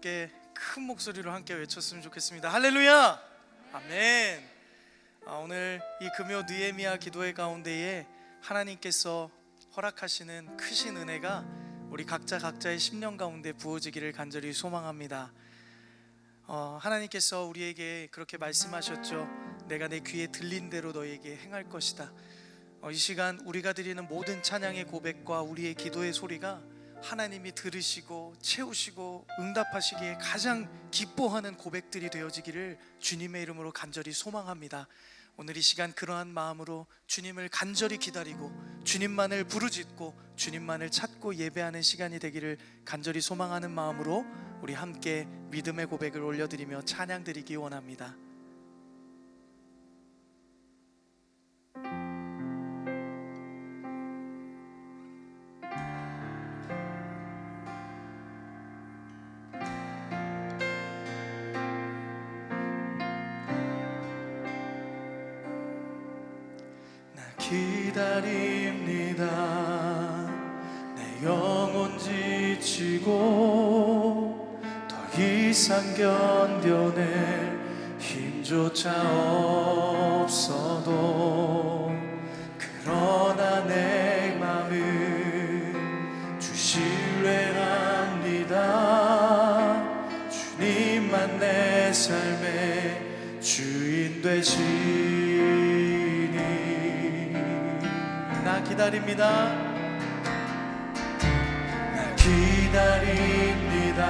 함께 큰 목소리로 함께 외쳤으면 좋겠습니다. 할렐루야! 아멘. 오늘 이 금요 느헤미야 기도회 가운데에 하나님께서 허락하시는 크신 은혜가 우리 각자의 심령 가운데 부어지기를 간절히 소망합니다. 하나님께서 우리에게 그렇게 말씀하셨죠. 내가 내 귀에 들린 대로 너에게 행할 것이다. 이 시간 우리가 드리는 모든 찬양의 고백과 우리의 기도의 소리가 하나님이 들으시고 채우시고 응답하시기에 가장 기뻐하는 고백들이 되어지기를 주님의 이름으로 간절히 소망합니다. 오늘 이 시간 그러한 마음으로 주님을 간절히 기다리고 주님만을 부르짖고 주님만을 찾고 예배하는 시간이 되기를 간절히 소망하는 마음으로 우리 함께 믿음의 고백을 올려드리며 찬양 드리기 원합니다. 기다립니다. 내 영혼 지치고 더 이상 견뎌낼 힘조차 없어도 그러나 내 맘은 주 신뢰합니다. 주님만 내 삶의 주인 되시니 나 기다립니다. 나 기다립니다.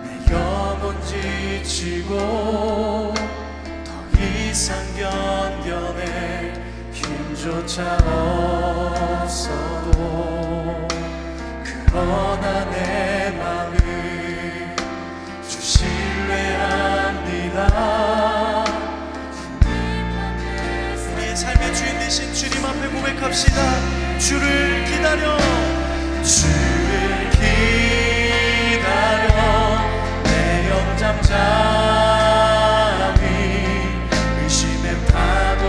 내 영혼 지치고 더 이상 견뎌낼 힘조차 없어도 그러나 내 맘은 주 신뢰합니다. 우리의 삶의 주인 되신 주님 앞에 고백합시다. 주를 기다려, 주를 기다려 내 영 잠잠히 의심의 파도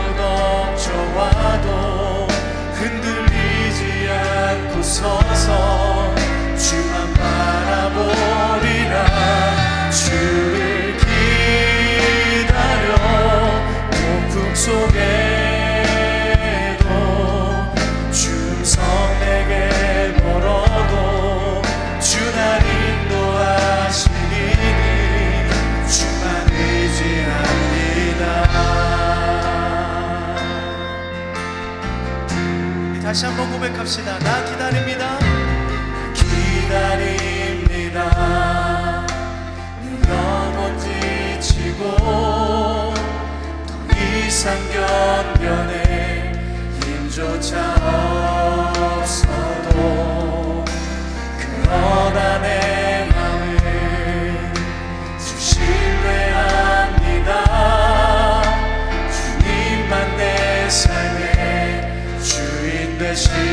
덮쳐와도 흔들리지 않고 서서 주만 바라보리라. 주를 기다려 폭풍 속에 다시 한번 고백합시다. 나 기다립니다. 기다립니다. 내 영혼 지치고 더 이상 견뎌낼 힘조차 없어도 그러나 내 맘은 주 신뢰합니다. 주님만 내 삶의 주인 되시니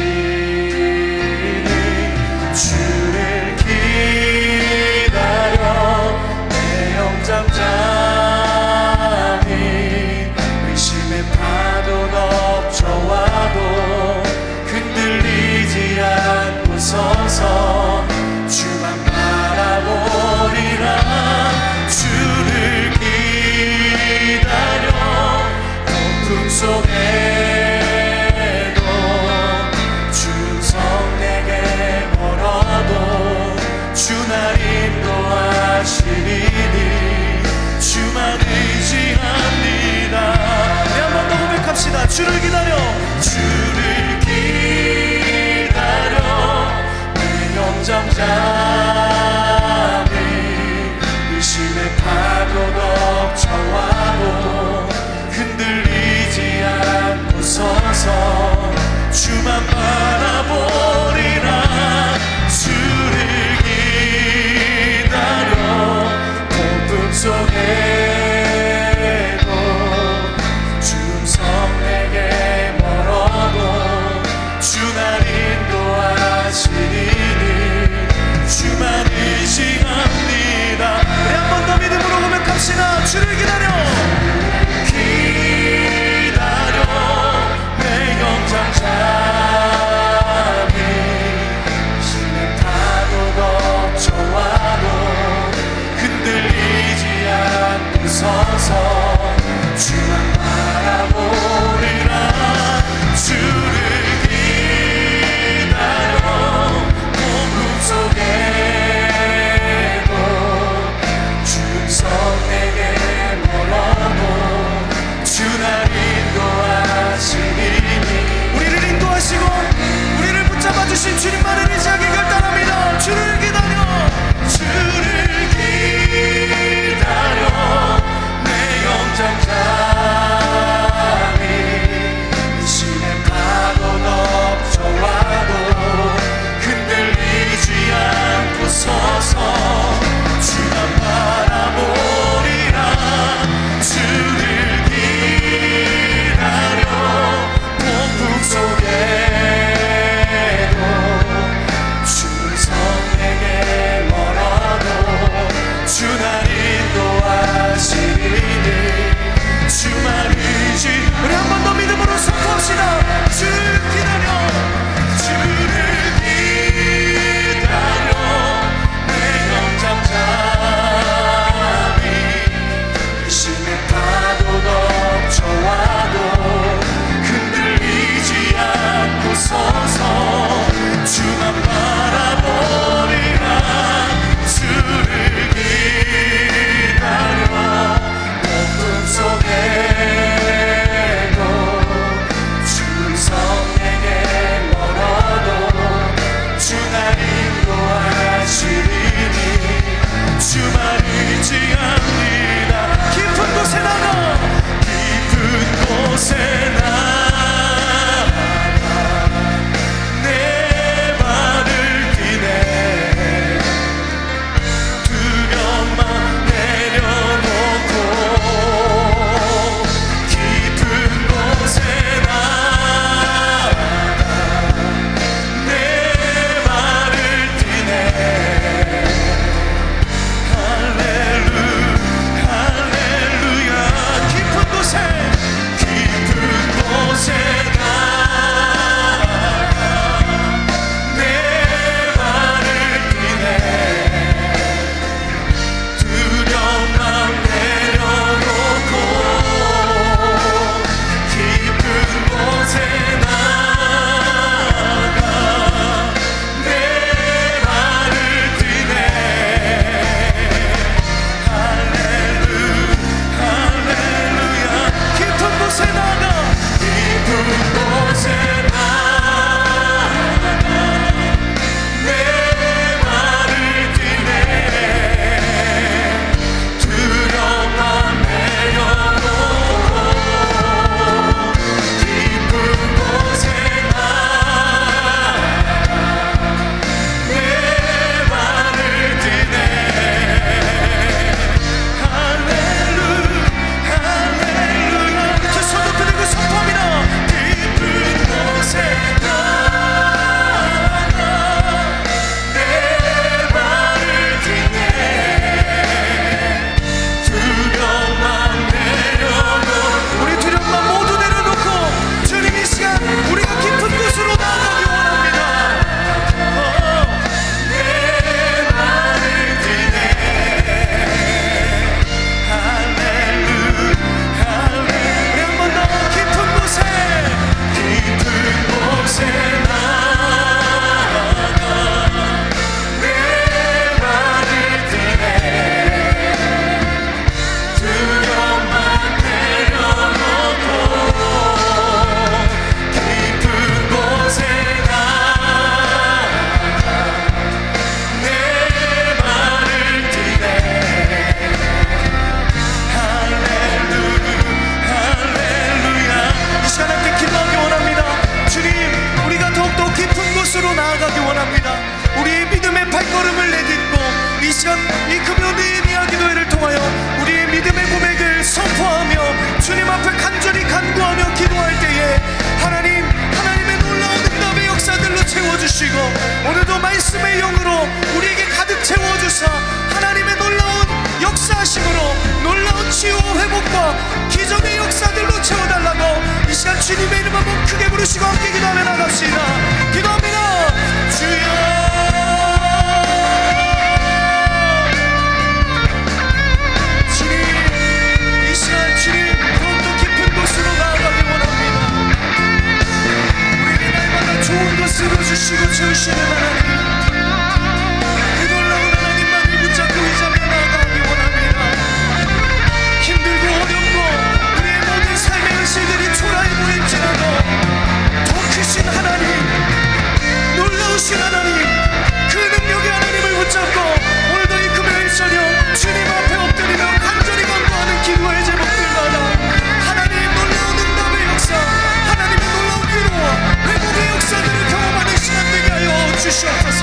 주를 기다려 내 영 잠잠히 의심의 파도 덮쳐와도 흔들리지 않고 서서 주만 바라보리라. 주를 기다려 폭풍 속에 주나 인도하시리니 주만 의지합니다. 네, 한 번 더 고백합시다. 주를 기다려, 주를 기다려 내 영 잠잠히 의심의 파도 덮쳐와도 흔들리지 않고 서서 주만 바라보리라. 주를 속에도 주성 내게 멀어도 주날 인도하시니 주만 의지합니다. 네, 한 번 더 믿음으로 고백합시다. 주를 기다려, 기다려 내 영 잠잠히 심의 파도 덮쳐와도 주님의 이름 한번 크게 부르시고 함께 기도하며 나갑시다. 기도합니다. 주여, 주님, 이 시간 주님 더욱더 깊은 곳으로 나아가기 원합니다. 우리에게 날마다 좋은 것으로 주시고 채우시는 하나님, 그 놀라운 하나님만을 붙잡고 이 자리에 나아가기 원합니다. 힘들고 어렵고 우리의 모든 삶의 현실들이 초라해 보일지라도 더 크신 하나님, 놀라우신 하나님, 그 능력의 하나님을 붙잡고 오늘도 이 금요일 저녁 주님 앞에 엎드리며 간절히 간구하는 기도의 제목들마다 하나님 놀라운 응답의 역사, 하나님의 놀라운 위로와 회복의 역사들을 경험하는 시간 되게 하여 주시옵소서.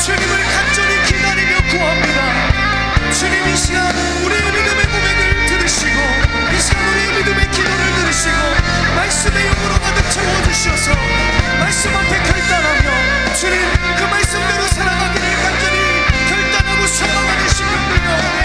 주님을 간절히 기다리며 구합니다. 주님, 이 시간 우리의 믿음의 고백을 들으시고 이 시간 우리의 믿음의 기도를 들으시고 말씀의 영으로 가득 채워주셔서 말씀 앞에 결단하며 주님 그 말씀대로 살아가기를 간절히 결단하고 소망하는 심령들과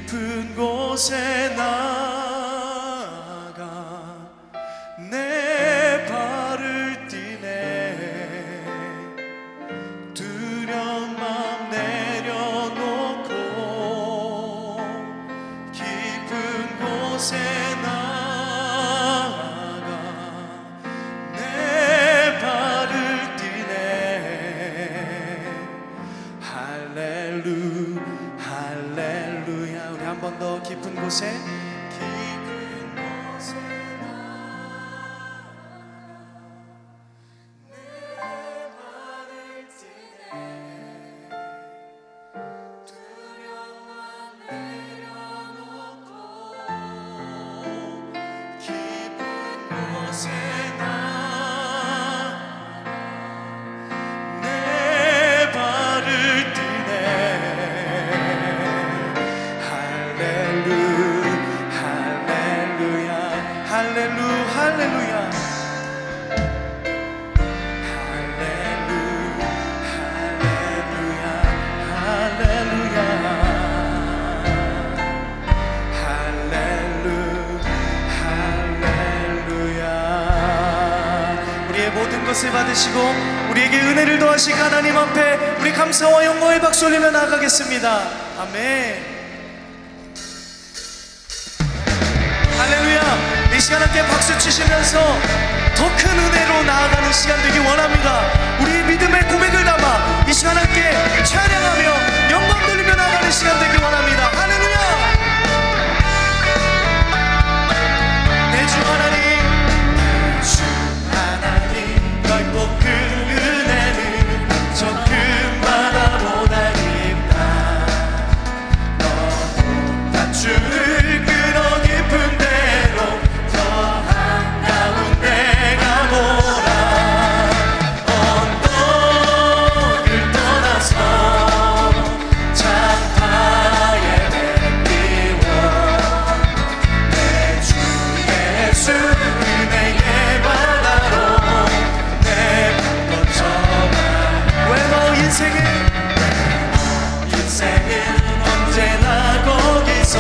깊은 곳에 나가 내 발을 띄네 두려운 맘 내려놓고 깊은 곳에 나가 내 발을 띄네 할렐루야. 우리 한 번 더 깊은 곳에 내 발을 띄네 할렐루야 우리의 모든 것을 받으시고 우리에게 은혜를 더하신 하나님 앞에 우리 감사와 영광의 박수 올리며 나아가겠습니다. 아멘. 할렐루야. 이 시간 함께 박수 치시면서 더 큰 은혜로 나아가는 시간 되기 원합니다. 우리의 믿음의 고백을 담아 이 시간 함께 찬양하며 영광 돌리며 나아가는 시간 되기 원합니다. 할렐루야. 내 주 하나님 넓고 큰 은혜는 저 큰 바다보다 깊다 너무 다줄 끊어 깊은 대로 저 한가운데 가보라 언덕을 떠나서 창파에 뱉기워 내 주 예수 은혜의 바다로 내몸 던져가 왜 너 인생은 언제나 거기서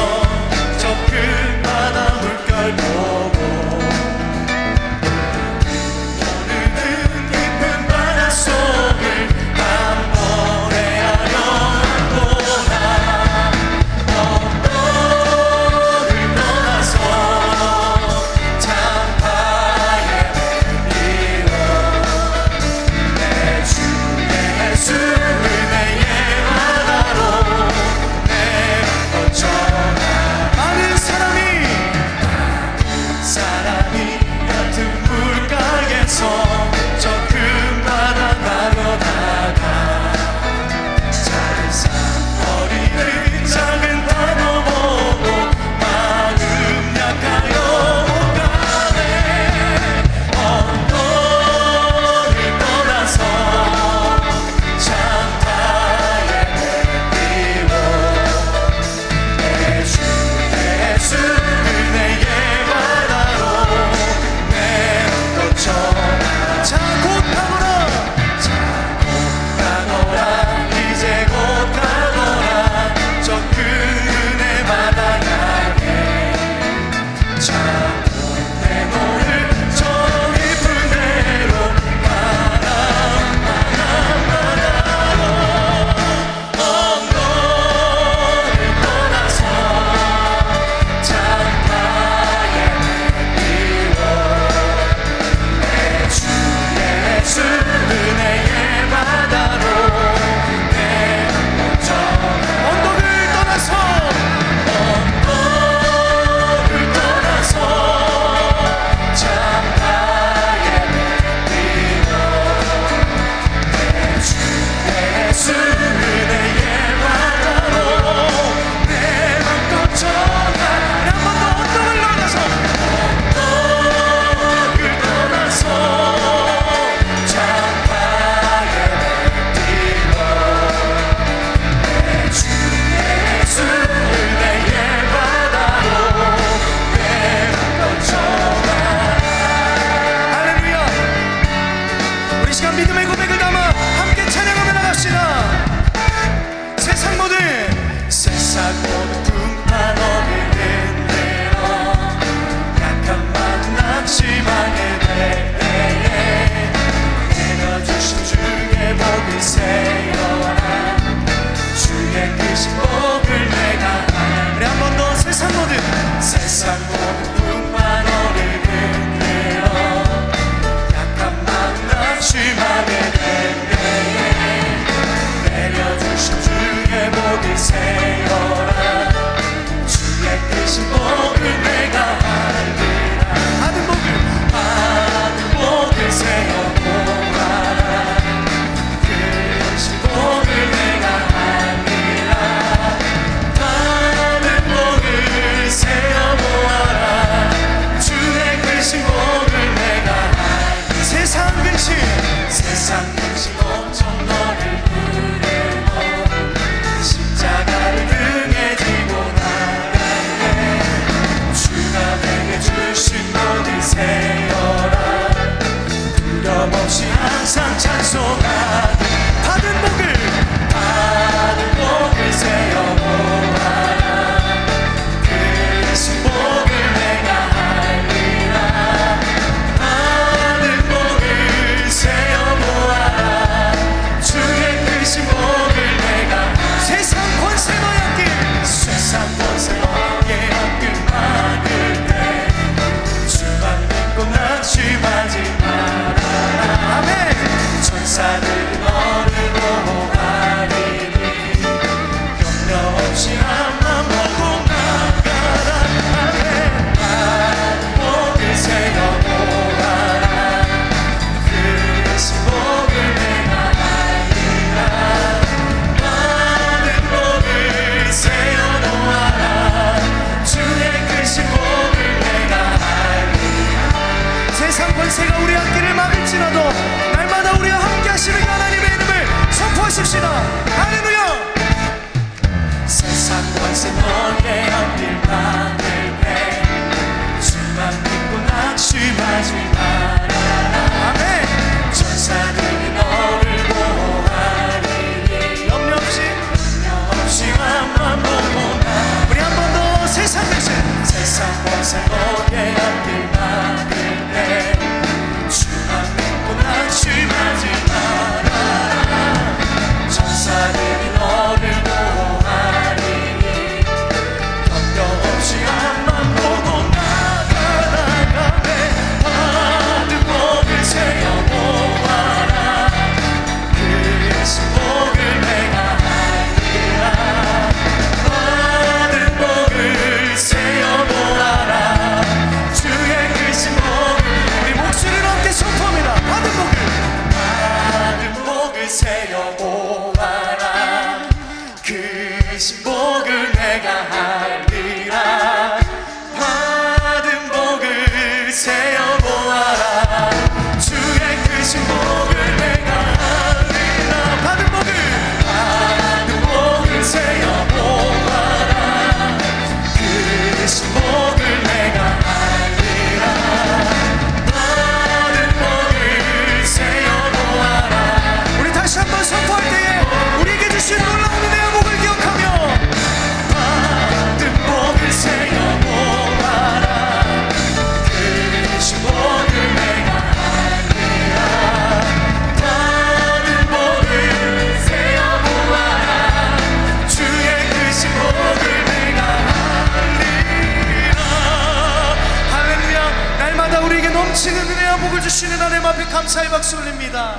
넘치는 은혜와 복을 주시는 하나님 앞에 감사의 박수 올립니다.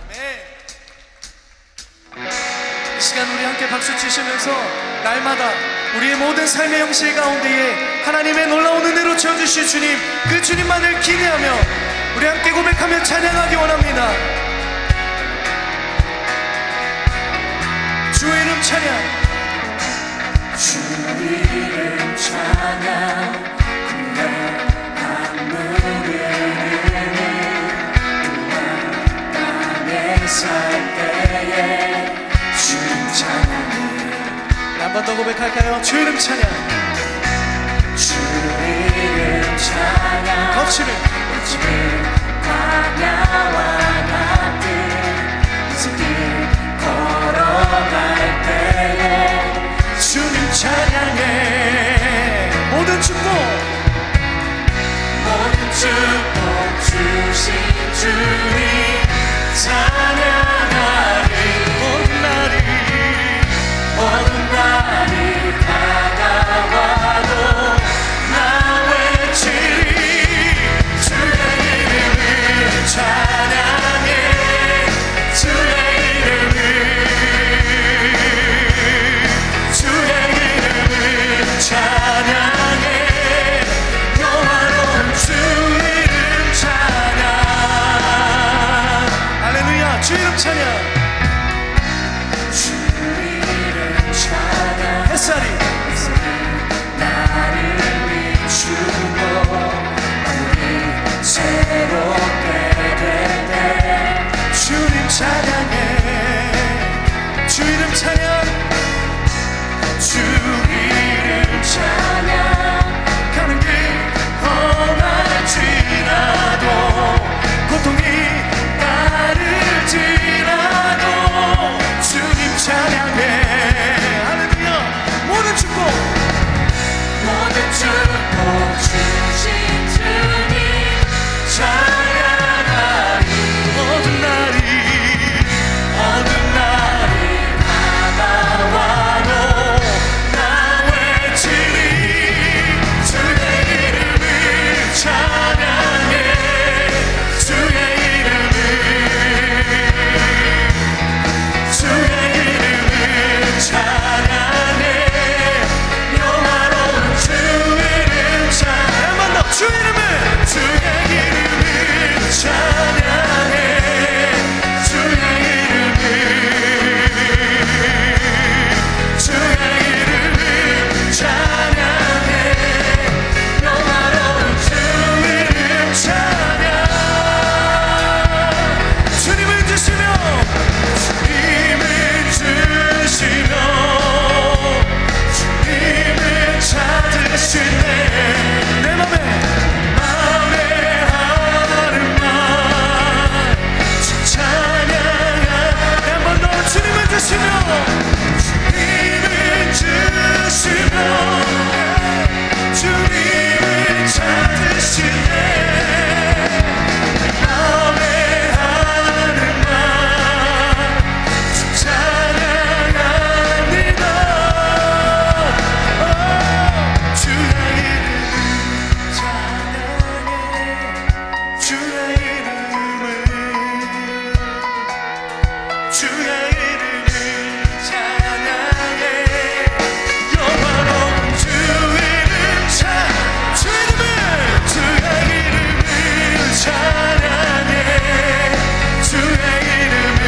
아멘. 이 시간 우리 함께 박수 치시면서 날마다 우리의 모든 삶의 형실 가운데에 하나님의 놀라운 은혜로 채워주실 주님, 그 주님만을 기대하며 우리 함께 고백하며 찬양하기 원합니다. 주의 이름 찬양, 주 이름 찬양, 구약한 무르르는 땅에 살 때에 주님 찬양해. 한 번 더 고백할까요? 주 이름 찬양, 주 이름 찬양, 거칠은 광야와 같은 길 걸어갈 때에 주님 찬양해. 모든 축복, 모든 축복 주신 주님 찬양하리. 모든 날이 다가와도 나 외치리. 주의 이름을 찬양해. 주의 이름을, 주의 이름을 찬양해. 영화로운 주 이름 찬양. 할렐루야. 주 이름 찬양. 주 이름 찬양. 햇살이 나를 비추고 우리 새롭게 될 때 주님 찬양해. 주 이름 찬양, 주 이름 찬양. 가는 길 험할지라도 고통이 나를 지나도 주님 찬양해. 할렐루야. 모든 축복, 모든 축복 주신 주님 찬양하리. 모든 날이 다가와도 나 외치리. 주의 이름을 찬양해. 주의 이름을, 주의 이름을 찬양해. 영화로운 주 이름 찬양. 한 번 더 주 이름을, 주의 이름을 찬양해. 주의 이름을, 주의 이름을 찬양해. 영화로운 주 이름 찬양. 주님을 주시며 주님을 주시며 주님을 찾으실 때 내 맘에 마음의 하루만 찬양하. 한 번 더 주님을 주시며 주님을 주시며 주님을 찾으실 때 마음의 하루만 찬양합니다. 주의 이름을 찬양해. 주의 이름을, 주의 이름을 찬양해. 영화로운 주 이름 찬양. 주의 이름을 찬양해. 주의 이름을,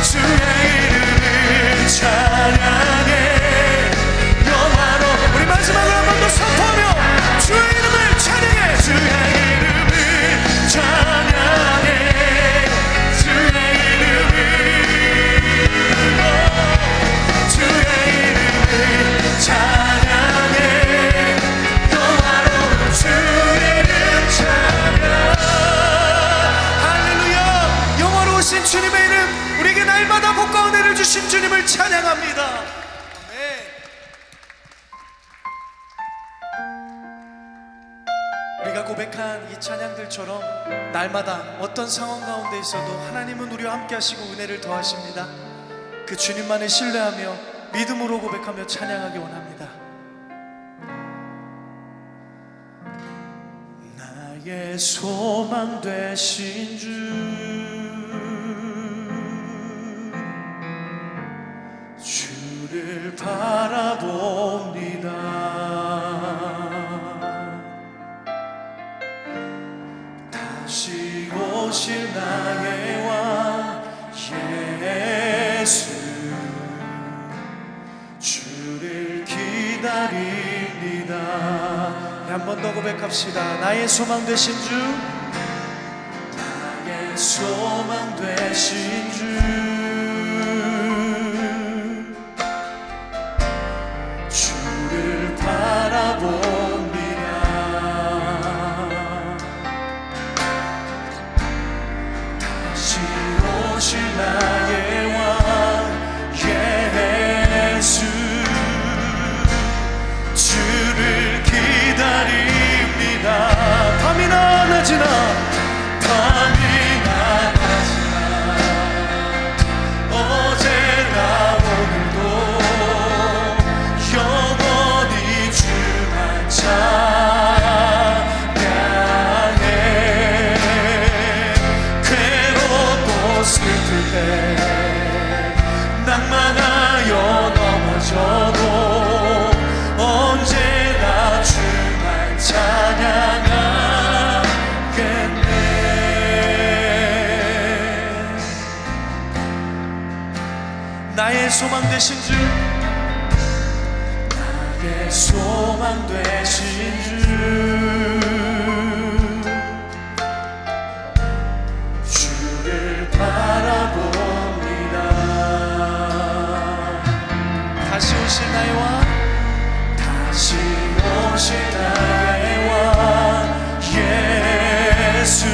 주의 이름을 찬양해. 영화로운, 우리 마지막으로 한 번 더 선포하며 주의 이름을 찬양해. 주의 이름을 찬양해. 주의 이름을, 주의 이름을 찬양해. 영화로운 주 이름 찬양. 할렐루야. 영화로우신 주님의 이름, 우리에게 날마다 복과 은혜를 주신 주님을 찬양합니다. 아멘. 우리가 고백한 이 찬양들처럼 날마다 어떤 상황 가운데 있어도 하나님은 우리와 함께 하시고 은혜를 더하십니다. 그 주님만을 신뢰하며 믿음으로 고백하며 찬양하기 원합니다. 나의 소망 되신 주 주를 바라봅니다. 다시 오실 나의 왕 예수 주를 기다립니다. 한 번 더 고백합시다. 나의 소망 되신 주, 나의 소망 되신 주 주를 바라봅니다. 다시 오실 나의 왕 예수 주를 기다립니다. 밤이나 낮이나 밤이나 낮이나 어제나 오늘도 영원히 주만 찬양해. 괴롭고 슬플 때 낭만하여 넘어져도 언제나 주만 찬양하겠네. 나의 소망 되신 주, 나의 소망 되신 주 주를 바라봅니다. 다시 오실 나의 왕, 다시 오실 나의 왕 예수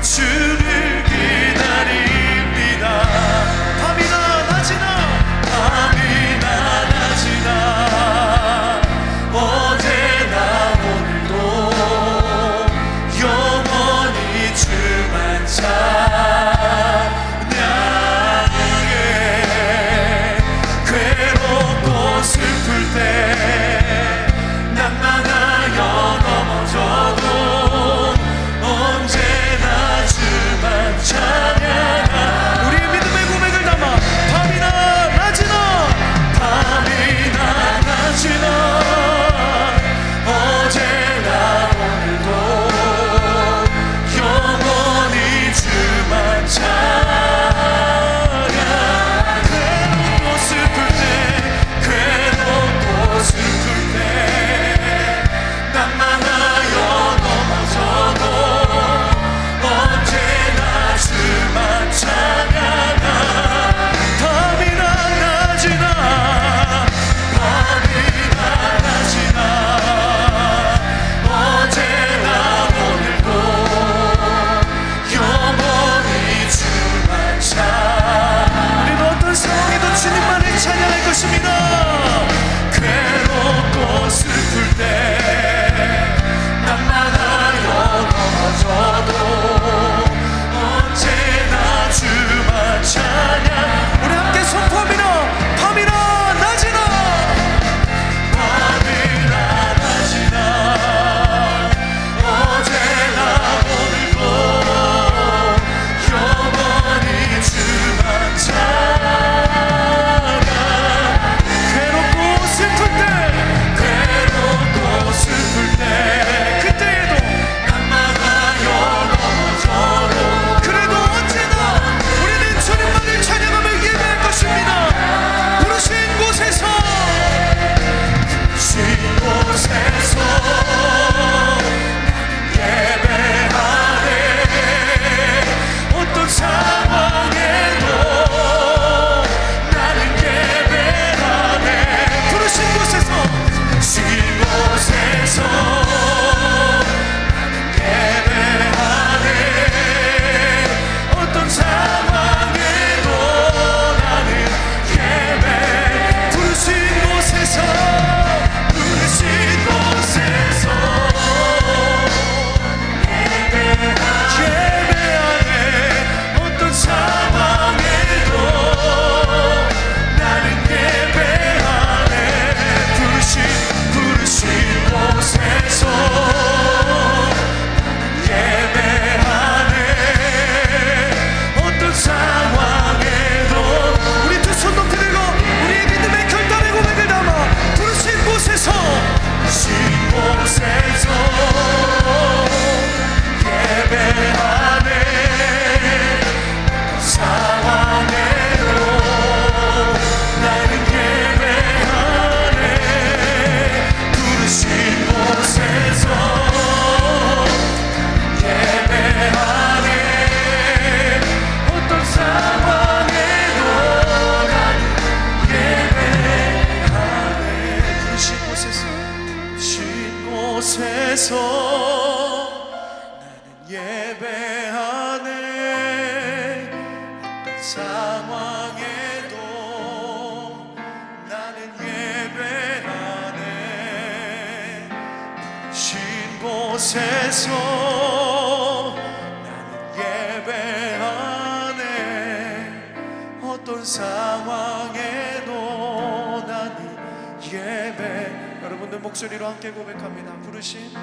주를 기다립니다. 밤이나 낮이나 밤이나 낮이나 어제나 오늘도 영원히 주만 찬양해. 괴롭고 슬플 때 곳에서 나는 예배하네. 어떤 상황에도 나는 예배. 여러분들 목소리로 함께 고백합니다. 부르신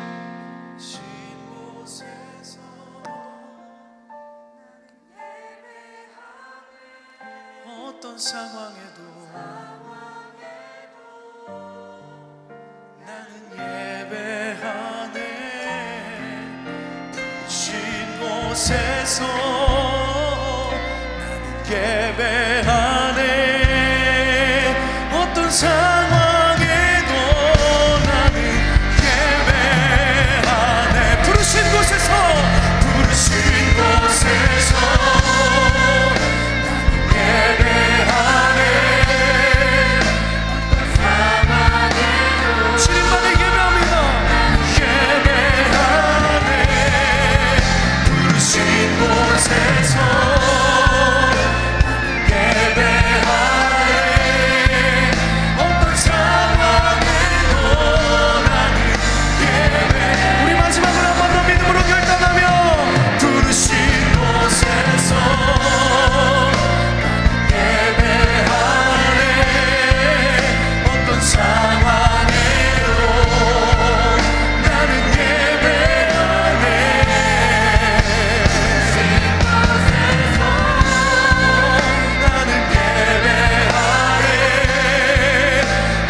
곳에서 어떤 상황에도 나는 예배하네. 부르신 곳에서 나는 예배하네. 어떤 상황에도 나는 예배하네. 부르신 곳에서 주님만을 예배합니다. 예배하네. 부르신 곳에서 예배하네. 어떤 상황에도 나는 예배. 우리 마지막으로 한 번 더 믿음으로 결단하며 부르신 곳에서 예배하네. 어떤 상황에도 나는 예배하네. 나는 예배하네.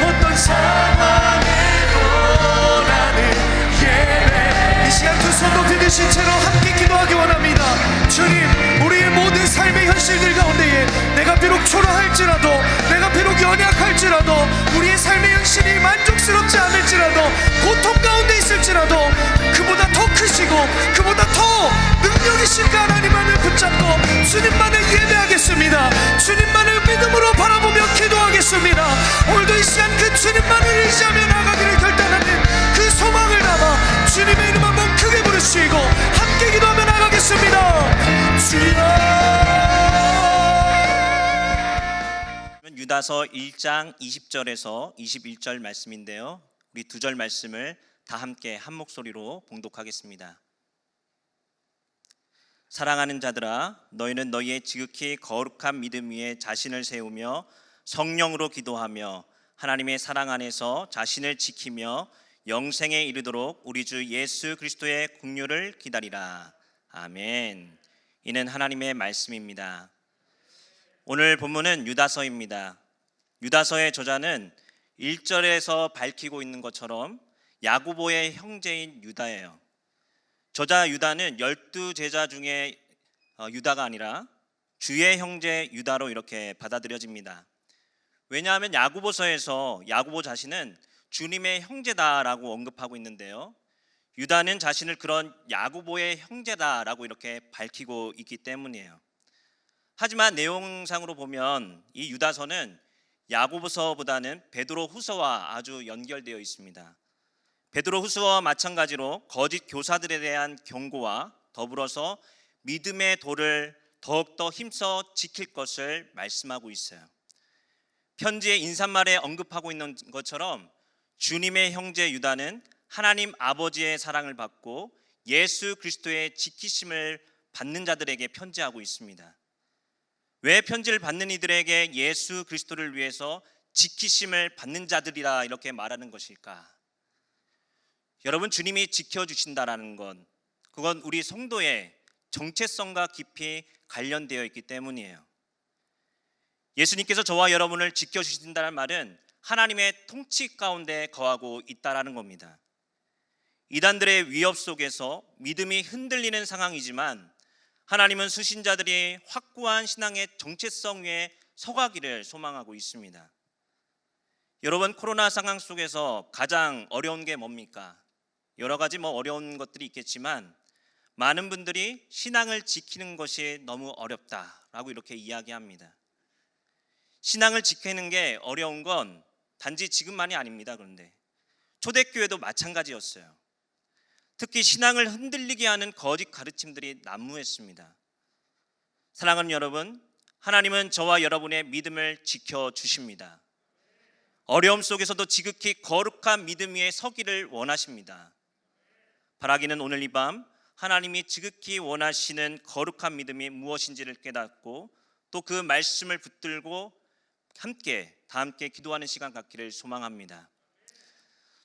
어떤 상황에도 나는 예배. 이 시간 두 손 높이 드신 채로 함께 기도하기 원합니다. 주님, 우리의 모든 삶의 현실들 가운데에 내가 비록 초라할지라도, 내가 비록 연약할지라도, 우리의 삶의 현실이 만족스럽지 않을지라도, 고통 가운데 있을지라도 그보다 더 크시고 그보다 더 능력이신 그 하나님만을 붙잡고 주님만을 예배하겠습니다. 주님만을 믿음으로 바라보며 기도하겠습니다. 오늘도 이 시간 그 주님만을 의지하며 나가기를 결단하는 그 소망을 담아 주님의 이름 한번 크게 부르시고 함께 기도하며 나가겠습니다. 주여. 유다서 1장 20절에서 21절 말씀인데요, 우리 두 절 말씀을 다 함께 한 목소리로 봉독하겠습니다. 사랑하는 자들아, 너희는 너희의 지극히 거룩한 믿음 위에 자신을 세우며 성령으로 기도하며 하나님의 사랑 안에서 자신을 지키며 영생에 이르도록 우리 주 예수 그리스도의 긍휼을 기다리라. 아멘. 이는 하나님의 말씀입니다. 오늘 본문은 유다서입니다. 유다서의 저자는 1절에서 밝히고 있는 것처럼 야고보의 형제인 유다예요. 저자 유다는 12제자 중에 유다가 아니라 주의 형제 유다로 이렇게 받아들여집니다. 왜냐하면 야고보서에서 야고보 자신은 주님의 형제다라고 언급하고 있는데요, 유다는 자신을 그런 야고보의 형제다라고 이렇게 밝히고 있기 때문이에요. 하지만 내용상으로 보면 이 유다서는 야고보서보다는 베드로 후서와 아주 연결되어 있습니다. 베드로 후서와 마찬가지로 거짓 교사들에 대한 경고와 더불어서 믿음의 도를 더욱더 힘써 지킬 것을 말씀하고 있어요. 편지의 인사말에 언급하고 있는 것처럼 주님의 형제 유다는 하나님 아버지의 사랑을 받고 예수 그리스도의 지키심을 받는 자들에게 편지하고 있습니다. 왜 편지를 받는 이들에게 예수 그리스도를 위해서 지키심을 받는 자들이라 이렇게 말하는 것일까? 여러분, 주님이 지켜주신다라는 건 그건 우리 성도의 정체성과 깊이 관련되어 있기 때문이에요. 예수님께서 저와 여러분을 지켜주신다는 말은 하나님의 통치 가운데 거하고 있다라는 겁니다. 이단들의 위협 속에서 믿음이 흔들리는 상황이지만 하나님은 수신자들이 확고한 신앙의 정체성 위에 서가기를 소망하고 있습니다. 여러분, 코로나 상황 속에서 가장 어려운 게 뭡니까? 여러 가지 어려운 것들이 있겠지만 많은 분들이 신앙을 지키는 것이 너무 어렵다라고 이렇게 이야기합니다. 신앙을 지키는 게 어려운 건 단지 지금만이 아닙니다. 그런데 초대교회도 마찬가지였어요. 특히 신앙을 흔들리게 하는 거짓 가르침들이 난무했습니다. 사랑하는 여러분, 하나님은 저와 여러분의 믿음을 지켜주십니다. 어려움 속에서도 지극히 거룩한 믿음 위에 서기를 원하십니다. 바라기는 오늘 이 밤 하나님이 지극히 원하시는 거룩한 믿음이 무엇인지를 깨닫고 또 그 말씀을 붙들고 다 함께 기도하는 시간 갖기를 소망합니다.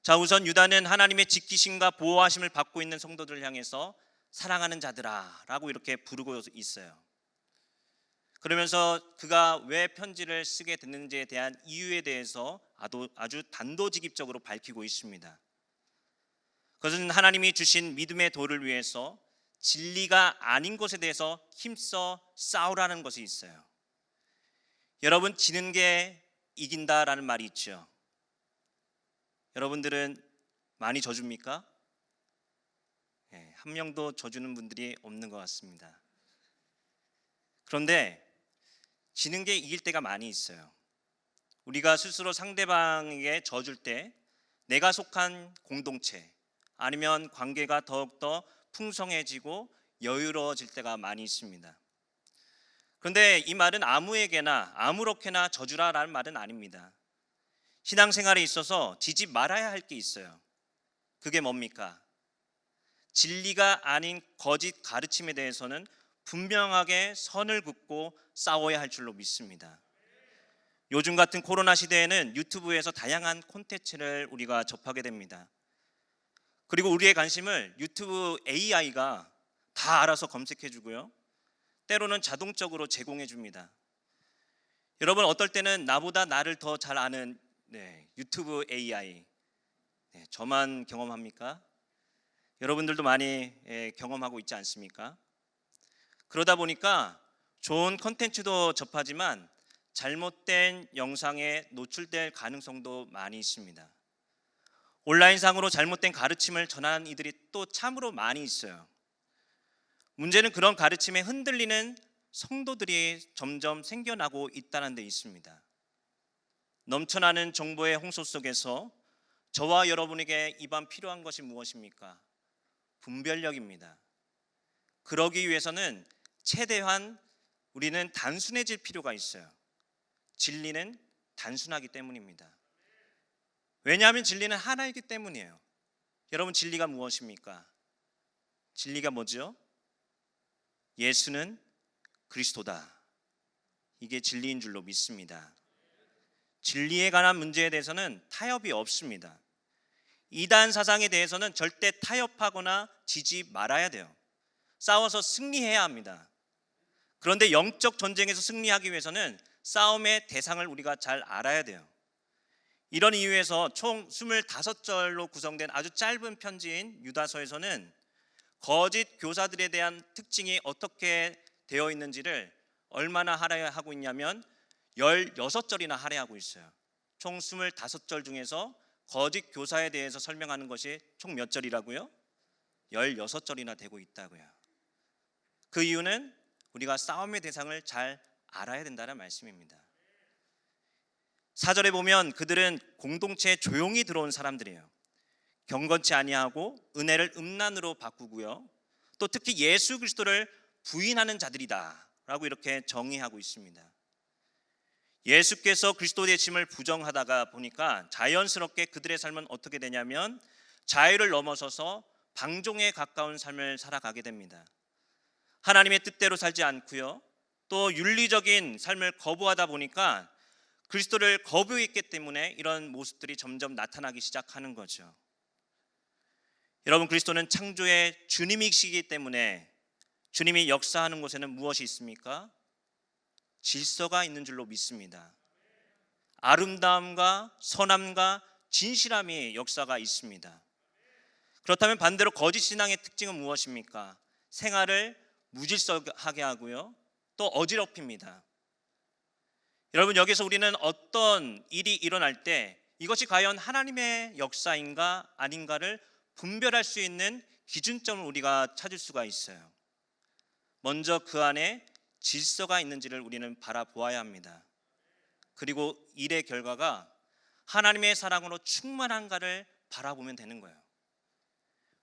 자, 우선 유다는 하나님의 지키심과 보호하심을 받고 있는 성도들을 향해서 사랑하는 자들아 라고 이렇게 부르고 있어요. 그러면서 그가 왜 편지를 쓰게 됐는지에 대한 이유에 대해서 아주 단도직입적으로 밝히고 있습니다. 그것은 하나님이 주신 믿음의 도를 위해서 진리가 아닌 것에 대해서 힘써 싸우라는 것이 있어요. 여러분, 지는 게 이긴다라는 말이 있죠. 여러분들은 많이 져줍니까? 네, 한 명도 져주는 분들이 없는 것 같습니다. 그런데 지는 게 이길 때가 많이 있어요. 우리가 스스로 상대방에게 져줄 때 내가 속한 공동체 아니면 관계가 더욱더 풍성해지고 여유로워질 때가 많이 있습니다. 그런데 이 말은 아무에게나 아무렇게나 져주라라는 말은 아닙니다. 신앙생활에 있어서 지지 말아야 할 게 있어요. 그게 뭡니까? 진리가 아닌 거짓 가르침에 대해서는 분명하게 선을 긋고 싸워야 할 줄로 믿습니다. 요즘 같은 코로나 시대에는 유튜브에서 다양한 콘텐츠를 우리가 접하게 됩니다. 그리고 우리의 관심을 유튜브 AI가 다 알아서 검색해 주고요, 때로는 자동적으로 제공해 줍니다. 여러분, 어떨 때는 나보다 나를 더 잘 아는 유튜브 AI, 저만 경험합니까? 여러분들도 많이 경험하고 있지 않습니까? 그러다 보니까 좋은 콘텐츠도 접하지만 잘못된 영상에 노출될 가능성도 많이 있습니다. 온라인상으로 잘못된 가르침을 전하는 이들이 또 참으로 많이 있어요. 문제는 그런 가르침에 흔들리는 성도들이 점점 생겨나고 있다는 데 있습니다. 넘쳐나는 정보의 홍수 속에서 저와 여러분에게 이 밤 필요한 것이 무엇입니까? 분별력입니다. 그러기 위해서는 최대한 우리는 단순해질 필요가 있어요. 진리는 단순하기 때문입니다. 왜냐하면 진리는 하나이기 때문이에요. 여러분, 진리가 무엇입니까? 진리가 뭐죠? 예수는 그리스도다. 이게 진리인 줄로 믿습니다. 진리에 관한 문제에 대해서는 타협이 없습니다. 이단 사상에 대해서는 절대 타협하거나 지지 말아야 돼요. 싸워서 승리해야 합니다. 그런데 영적 전쟁에서 승리하기 위해서는 싸움의 대상을 우리가 잘 알아야 돼요. 이런 이유에서 총 25절로 구성된 아주 짧은 편지인 유다서에서는 거짓 교사들에 대한 특징이 어떻게 되어 있는지를 얼마나 할애하고 있냐면 16절이나 할애하고 있어요. 총 25절 중에서 거짓 교사에 대해서 설명하는 것이 총 몇 절이라고요? 16절이나 되고 있다고요. 그 이유는 우리가 싸움의 대상을 잘 알아야 된다는 말씀입니다. 4절에 보면 그들은 공동체에 조용히 들어온 사람들이에요. 경건치 아니하고 은혜를 음란으로 바꾸고요, 또 특히 예수 그리스도를 부인하는 자들이다 라고 이렇게 정의하고 있습니다. 예수께서 그리스도 되심을 부정하다가 보니까 자연스럽게 그들의 삶은 어떻게 되냐면 자유를 넘어서서 방종에 가까운 삶을 살아가게 됩니다. 하나님의 뜻대로 살지 않고요, 또 윤리적인 삶을 거부하다 보니까 그리스도를 거부했기 때문에 이런 모습들이 점점 나타나기 시작하는 거죠. 여러분, 그리스도는 창조의 주님이시기 때문에 주님이 역사하는 곳에는 무엇이 있습니까? 질서가 있는 줄로 믿습니다. 아름다움과 선함과 진실함이 역사가 있습니다. 그렇다면 반대로 거짓 신앙의 특징은 무엇입니까? 생활을 무질서하게 하고요, 또 어지럽힙니다. 여러분, 여기서 우리는 어떤 일이 일어날 때 이것이 과연 하나님의 역사인가 아닌가를 분별할 수 있는 기준점을 우리가 찾을 수가 있어요. 먼저 그 안에 질서가 있는지를 우리는 바라보아야 합니다. 그리고 일의 결과가 하나님의 사랑으로 충만한가를 바라보면 되는 거예요.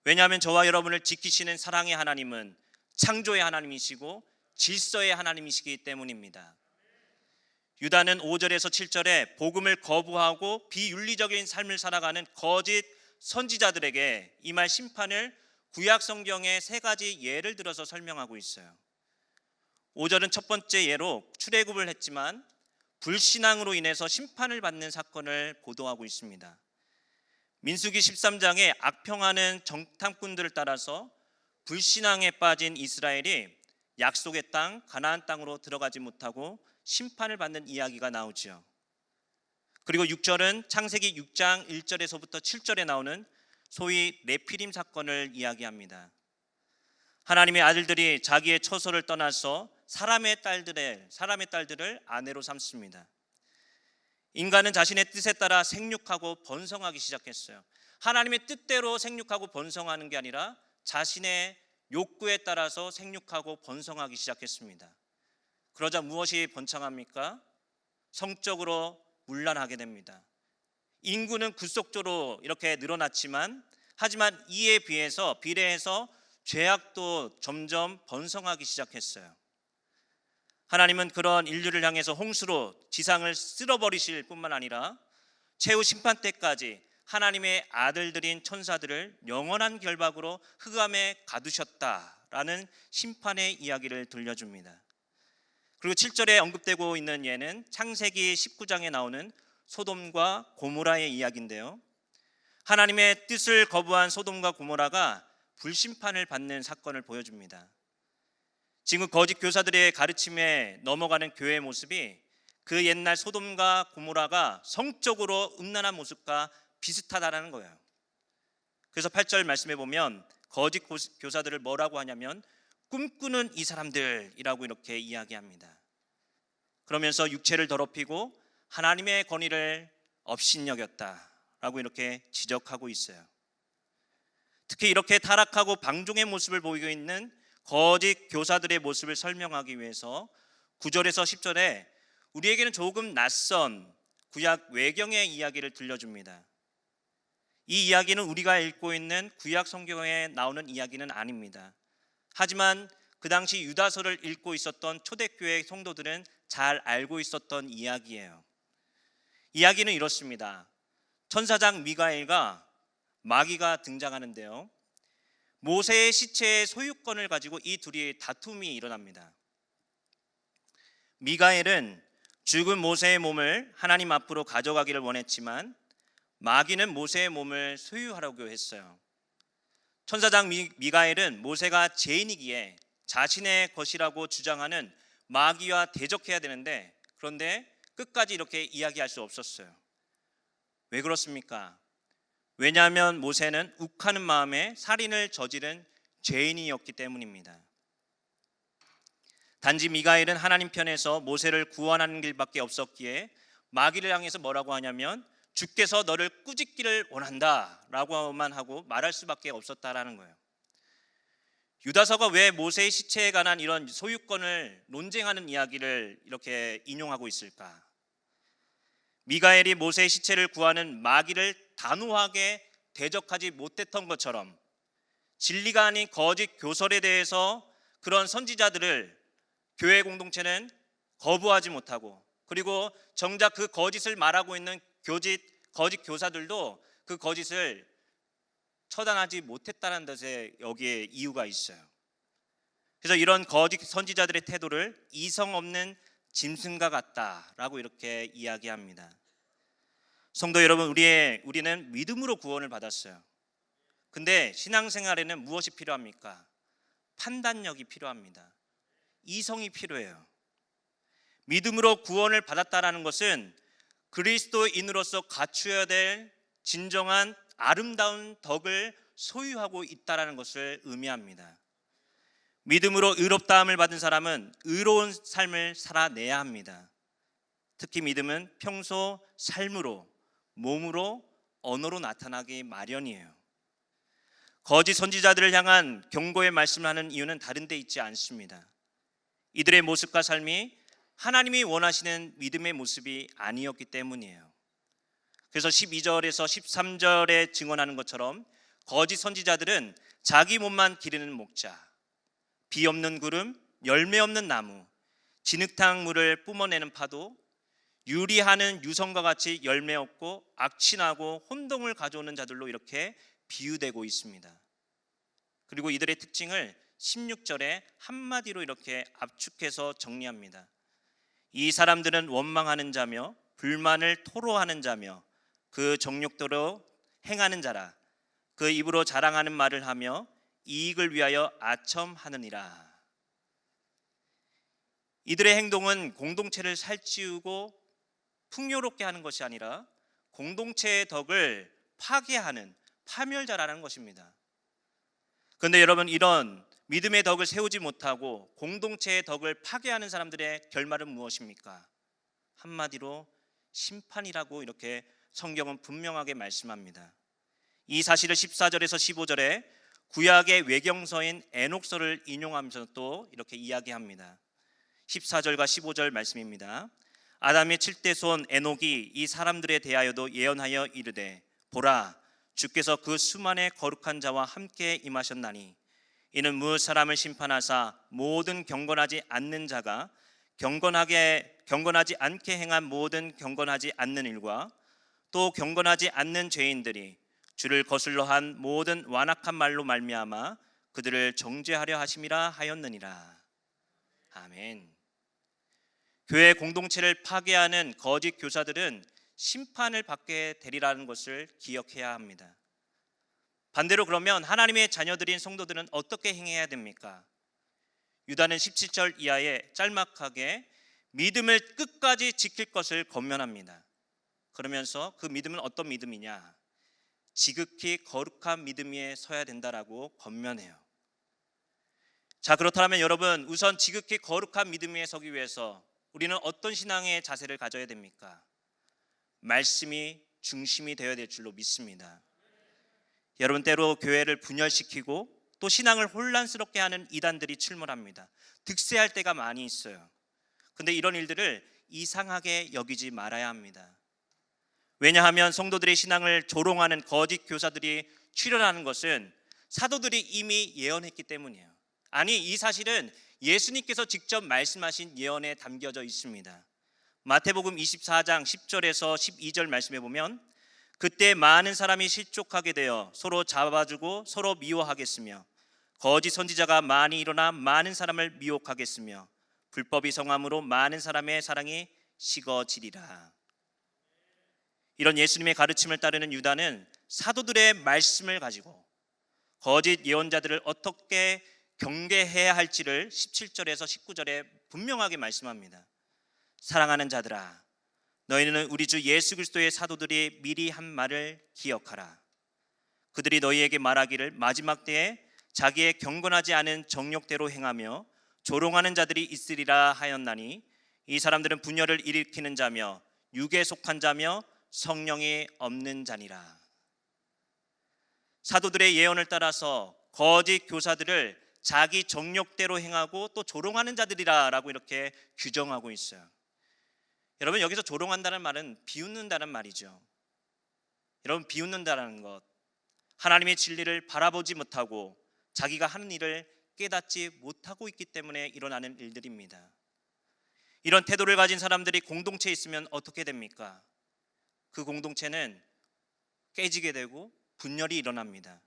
왜냐하면 저와 여러분을 지키시는 사랑의 하나님은 창조의 하나님이시고 질서의 하나님이시기 때문입니다. 유다는 5절에서 7절에 복음을 거부하고 비윤리적인 삶을 살아가는 거짓 선지자들에게 임할 심판을 구약 성경의 세 가지 예를 들어서 설명하고 있어요. 5절은 첫 번째 예로 출애굽을 했지만 불신앙으로 인해서 심판을 받는 사건을 보도하고 있습니다. 민수기 13장에 악평하는 정탐꾼들을 따라서 불신앙에 빠진 이스라엘이 약속의 땅 가나안 땅으로 들어가지 못하고 심판을 받는 이야기가 나오죠. 그리고 6절은 창세기 6장 1절에서부터 7절에 나오는 소위 네피림 사건을 이야기합니다. 하나님의 아들들이 자기의 처소를 떠나서 사람의 딸들을 아내로 삼습니다. 인간은 자신의 뜻에 따라 생육하고 번성하기 시작했어요. 하나님의 뜻대로 생육하고 번성하는 게 아니라 자신의 욕구에 따라서 생육하고 번성하기 시작했습니다. 그러자 무엇이 번창합니까? 성적으로 문란하게 됩니다. 인구는 급속도로 이렇게 늘어났지만 하지만 이에 비례해서 죄악도 점점 번성하기 시작했어요. 하나님은 그런 인류를 향해서 홍수로 지상을 쓸어버리실 뿐만 아니라 최후 심판 때까지 하나님의 아들들인 천사들을 영원한 결박으로 흑암에 가두셨다라는 심판의 이야기를 들려줍니다. 그리고 7절에 언급되고 있는 예는 창세기 19장에 나오는 소돔과 고모라의 이야기인데요. 하나님의 뜻을 거부한 소돔과 고모라가 불심판을 받는 사건을 보여줍니다. 지금 거짓 교사들의 가르침에 넘어가는 교회의 모습이 그 옛날 소돔과 고모라가 성적으로 음란한 모습과 비슷하다는 거예요. 그래서 8절 말씀해 보면 거짓 교사들을 뭐라고 하냐면 꿈꾸는 이 사람들이라고 이렇게 이야기합니다. 그러면서 육체를 더럽히고 하나님의 권위를 업신여겼다라고 이렇게 지적하고 있어요. 특히 이렇게 타락하고 방종의 모습을 보이고 있는 거짓 교사들의 모습을 설명하기 위해서 9절에서 10절에 우리에게는 조금 낯선 구약 외경의 이야기를 들려줍니다. 이 이야기는 우리가 읽고 있는 구약 성경에 나오는 이야기는 아닙니다. 하지만 그 당시 유다서를 읽고 있었던 초대교회 성도들은 잘 알고 있었던 이야기예요. 이야기는 이렇습니다. 천사장 미가엘과 마귀가 등장하는데요. 모세의 시체의 소유권을 가지고 이 둘이 다툼이 일어납니다. 미가엘은 죽은 모세의 몸을 하나님 앞으로 가져가기를 원했지만 마귀는 모세의 몸을 소유하려고 했어요. 천사장 미가엘은 모세가 죄인이기에 자신의 것이라고 주장하는 마귀와 대적해야 되는데 그런데 끝까지 이렇게 이야기할 수 없었어요. 왜 그렇습니까? 왜냐하면 모세는 욱하는 마음에 살인을 저지른 죄인이었기 때문입니다. 단지 미가엘은 하나님 편에서 모세를 구원하는 길밖에 없었기에 마귀를 향해서 뭐라고 하냐면 주께서 너를 꾸짖기를 원한다 라고만 하고 말할 수밖에 없었다라는 거예요. 유다서가 왜 모세의 시체에 관한 이런 소유권을 논쟁하는 이야기를 이렇게 인용하고 있을까? 미가엘이 모세의 시체를 구하는 마귀를 단호하게 대적하지 못했던 것처럼 진리가 아닌 거짓 교설에 대해서 그런 선지자들을 교회 공동체는 거부하지 못하고 그리고 정작 그 거짓을 말하고 있는 거짓 교사들도 그 거짓을 처단하지 못했다는 것에 여기에 이유가 있어요. 그래서 이런 거짓 선지자들의 태도를 이성 없는 짐승과 같다라고 이렇게 이야기합니다. 성도 여러분, 우리는 믿음으로 구원을 받았어요. 근데 신앙생활에는 무엇이 필요합니까? 판단력이 필요합니다. 이성이 필요해요. 믿음으로 구원을 받았다라는 것은 그리스도인으로서 갖추어야 될 진정한 아름다운 덕을 소유하고 있다라는 것을 의미합니다. 믿음으로 의롭다함을 받은 사람은 의로운 삶을 살아내야 합니다. 특히 믿음은 평소 삶으로, 몸으로, 언어로 나타나기 마련이에요. 거짓 선지자들을 향한 경고의 말씀을 하는 이유는 다른 데 있지 않습니다. 이들의 모습과 삶이 하나님이 원하시는 믿음의 모습이 아니었기 때문이에요. 그래서 12절에서 13절에 증언하는 것처럼 거짓 선지자들은 자기 몸만 기르는 목자, 비 없는 구름, 열매 없는 나무, 진흙탕 물을 뿜어내는 파도, 유리하는 유성과 같이 열매 없고 악취나고 혼동을 가져오는 자들로 이렇게 비유되고 있습니다. 그리고 이들의 특징을 16절에 한마디로 이렇게 압축해서 정리합니다. 이 사람들은 원망하는 자며 불만을 토로하는 자며 그 정욕대로 행하는 자라. 그 입으로 자랑하는 말을 하며 이익을 위하여 아첨하느니라. 이들의 행동은 공동체를 살찌우고 풍요롭게 하는 것이 아니라 공동체의 덕을 파괴하는 파멸자라는 것입니다. 그런데 여러분, 이런 믿음의 덕을 세우지 못하고 공동체의 덕을 파괴하는 사람들의 결말은 무엇입니까? 한마디로 심판이라고 이렇게 성경은 분명하게 말씀합니다. 이 사실을 14절에서 15절에 구약의 외경서인 에녹서를 인용하면서 또 이렇게 이야기합니다. 14절과 15절 말씀입니다. 아담의 7대 손 에녹이 이 사람들에 대하여도 예언하여 이르되 보라, 주께서 그 수만의 거룩한 자와 함께 임하셨나니 이는 무엇 사람을 심판하사 모든 경건하지 않는 자가 경건하지 않게 행한 모든 경건하지 않는 일과 또 경건하지 않는 죄인들이 주를 거슬러 한 모든 완악한 말로 말미암아 그들을 정죄하려 하심이라 하였느니라. 아멘. 교회 공동체를 파괴하는 거짓 교사들은 심판을 받게 되리라는 것을 기억해야 합니다. 반대로 그러면 하나님의 자녀들인 성도들은 어떻게 행해야 됩니까? 유다는 17절 이하에 짤막하게 믿음을 끝까지 지킬 것을 권면합니다. 그러면서 그 믿음은 어떤 믿음이냐? 지극히 거룩한 믿음 위에 서야 된다라고 권면해요. 자, 그렇다면 여러분, 우선 지극히 거룩한 믿음 위에 서기 위해서 우리는 어떤 신앙의 자세를 가져야 됩니까? 말씀이 중심이 되어야 될 줄로 믿습니다. 여러분, 때로 교회를 분열시키고 또 신앙을 혼란스럽게 하는 이단들이 출몰합니다. 득세할 때가 많이 있어요. 근데 이런 일들을 이상하게 여기지 말아야 합니다. 왜냐하면 성도들의 신앙을 조롱하는 거짓 교사들이 출현하는 것은 사도들이 이미 예언했기 때문이에요. 아니, 이 사실은 예수님께서 직접 말씀하신 예언에 담겨져 있습니다. 마태복음 24장 10절에서 12절 말씀해 보면 그때 많은 사람이 실족하게 되어 서로 잡아주고 서로 미워하겠으며 거짓 선지자가 많이 일어나 많은 사람을 미혹하겠으며 불법이 성함으로 많은 사람의 사랑이 식어지리라. 이런 예수님의 가르침을 따르는 유다는 사도들의 말씀을 가지고 거짓 예언자들을 어떻게 경계해야 할지를 17절에서 19절에 분명하게 말씀합니다. 사랑하는 자들아, 너희는 우리 주 예수 그리스도의 사도들이 미리 한 말을 기억하라. 그들이 너희에게 말하기를 마지막 때에 자기의 경건하지 않은 정욕대로 행하며 조롱하는 자들이 있으리라 하였나니 이 사람들은 분열을 일으키는 자며 육에 속한 자며 성령이 없는 자니라. 사도들의 예언을 따라서 거짓 교사들을 자기 정욕대로 행하고 또 조롱하는 자들이라고 이렇게 규정하고 있어요. 여러분, 여기서 조롱한다는 말은 비웃는다는 말이죠. 여러분, 비웃는다는 것, 하나님의 진리를 바라보지 못하고 자기가 하는 일을 깨닫지 못하고 있기 때문에 일어나는 일들입니다. 이런 태도를 가진 사람들이 공동체에 있으면 어떻게 됩니까? 그 공동체는 깨지게 되고 분열이 일어납니다.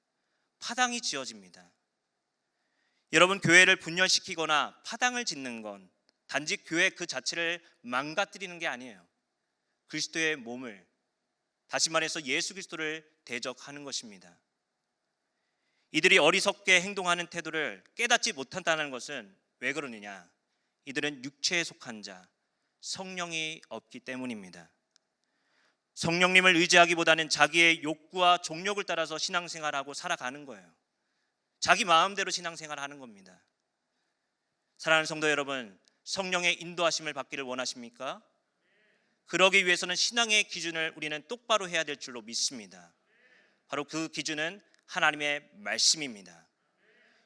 파당이 지어집니다. 여러분, 교회를 분열시키거나 파당을 짓는 건 단지 교회 그 자체를 망가뜨리는 게 아니에요. 그리스도의 몸을, 다시 말해서 예수 그리스도를 대적하는 것입니다. 이들이 어리석게 행동하는 태도를 깨닫지 못한다는 것은 왜 그러느냐? 이들은 육체에 속한 자, 성령이 없기 때문입니다. 성령님을 의지하기보다는 자기의 욕구와 종욕을 따라서 신앙생활하고 살아가는 거예요. 자기 마음대로 신앙생활하는 겁니다. 사랑하는 성도 여러분, 성령의 인도하심을 받기를 원하십니까? 그러기 위해서는 신앙의 기준을 우리는 똑바로 해야 될 줄로 믿습니다. 바로 그 기준은 하나님의 말씀입니다.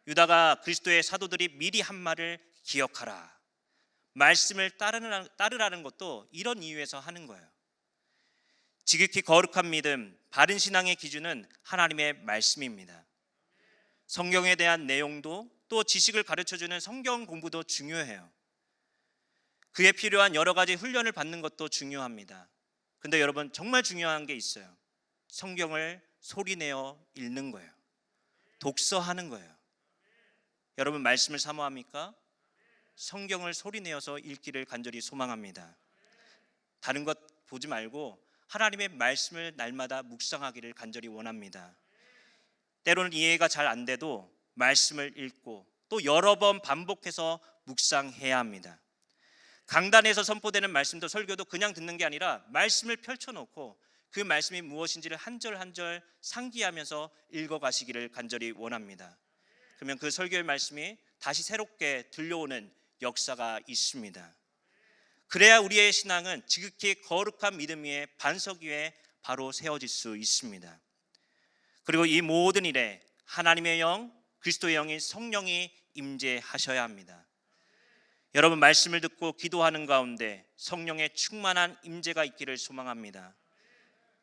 유다가 그리스도의 사도들이 미리 한 말을 기억하라, 말씀을 따르라는 것도 이런 이유에서 하는 거예요. 지극히 거룩한 믿음, 바른 신앙의 기준은 하나님의 말씀입니다. 성경에 대한 내용도 또 지식을 가르쳐주는 성경 공부도 중요해요. 그에 필요한 여러 가지 훈련을 받는 것도 중요합니다. 근데 여러분, 정말 중요한 게 있어요. 성경을 소리내어 읽는 거예요. 독서하는 거예요. 여러분 말씀을 사모합니까? 성경을 소리내어서 읽기를 간절히 소망합니다. 다른 것 보지 말고 하나님의 말씀을 날마다 묵상하기를 간절히 원합니다. 때로는 이해가 잘 안 돼도 말씀을 읽고 또 여러 번 반복해서 묵상해야 합니다. 강단에서 선포되는 말씀도 설교도 그냥 듣는 게 아니라 말씀을 펼쳐놓고 그 말씀이 무엇인지를 한 절 한 절 상기하면서 읽어가시기를 간절히 원합니다. 그러면 그 설교의 말씀이 다시 새롭게 들려오는 역사가 있습니다. 그래야 우리의 신앙은 지극히 거룩한 믿음 위에 반석 위에 바로 세워질 수 있습니다. 그리고 이 모든 일에 하나님의 영, 그리스도의 영인 성령이 임재하셔야 합니다. 여러분 말씀을 듣고 기도하는 가운데 성령의 충만한 임재가 있기를 소망합니다.